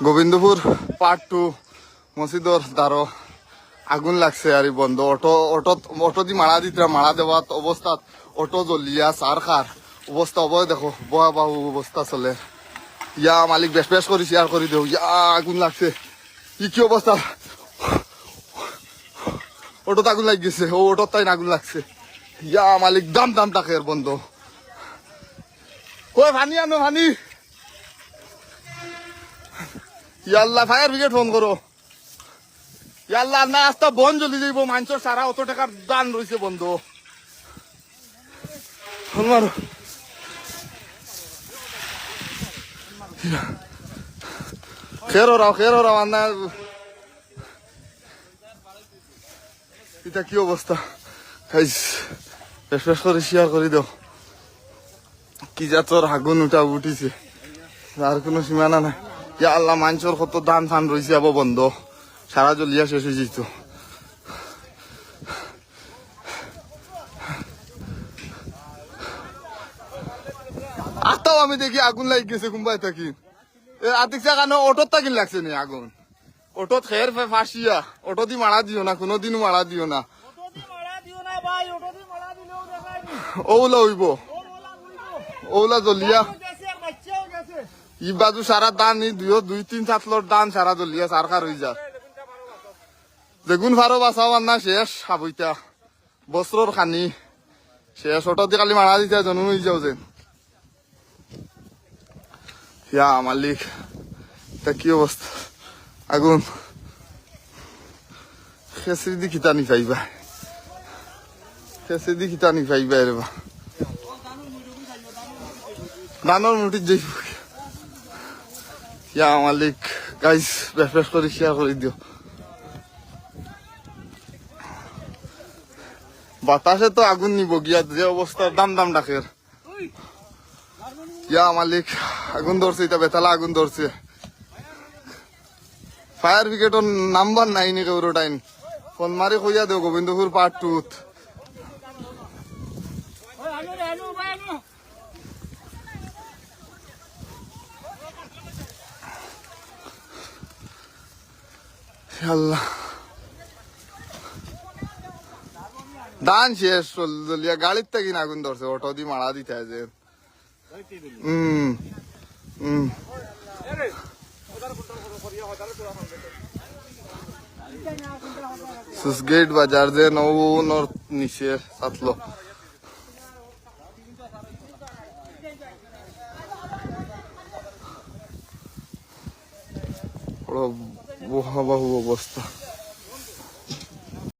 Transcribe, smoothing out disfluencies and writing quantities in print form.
Gobindapur part 2 মসজিদর দ্বারো আগুন লাগছে আর বন্ধ অটো অটো অটো দি মারা দিতরা মারা দেওয়াত অবস্থাত অটো জ্বলিয়া সার খার অবস্থা অবয় দেখো ভয়াবহ অবস্থা চলে ইয়া মালিক বেশ বেশ করে শেয়ার করে দেও ইয়া আগুন লাগছে কি অবস্থা অটোতে আগুন লাগ গেছে ও অটোর তাই আগুন লাগছে ইয়া মালিক দাম দাম টাকে বন্ধ কই ভানি আনো ভানি ইয়াল্লা ফায়ার ব্রিগেড ফোন করো ইয়াল্লা না আস্তা বন জ্বলি যাইব মানুষের সারা অত টাকার দান রয়েছে বন্ধ ফোন মারো খেরো রাও আন্না এটা কি অবস্থা খাইস বেশ করে শেয়ার করে দাও কি যা তোর আগুন উঠিছে আর কোনো সীমানা নাই ইয়া আল্লাহ মানুষের কত দান ফান রয়েছে আবার বন্ধ সারা জ্বলিয়া শেষ হয়ে যেত আত্মাও আমি দেখি আগুন লাগি গেছে কুম্বাই থাকি আতিকসা কেন অটোর তাকিন লাগছে নি আগুন অটোত খের ফাঁসিয়া অটো দি মারা দিও না কোনোদিনও মারা দিও না ওলা হইব ওলা জ্বলিয়া ই বাজু সারা দান ই 2-3 লট দান সারা জ্বলিয়া সারকার হয়ে যা যেগুন ফারো বাঁচাও না শেষ সাবইতা বস্ত্রর খানি শেষ অটো দি কালি মারা দিতা জন্ম হয়ে যাও যে ইয়া মালিক তা কি অবস্থা আগুন খেসরি দি খিতানি পাইবা খেসরি দি খিতানি পাইবা রে বা দানোর মুঠি যাইব ইয়া মালিক গাইস বেশ করে শেয়ার করে দিও বাতাসে তো আগুন নিব গিয়া যে অবস্থা দাম ডাকের ইয়া মালিক আগুন ধরছে এটা বেতালা আগুন ধরছে ফায়ার ব্রিগেডর নাম্বার নাই নি কেউ টাইম ফোন মারি কইয়া দেও গোবিন্দপুর পার্ট 2 আল্লাহ দান শেষ জ্বলিয়া গাড়ির থেকে আগুন ধরছে অটো দি মারা দিতে আছে সুসগেট বাজার যে নর নিচে সাতলো বড় ভয়াবহ অবস্থা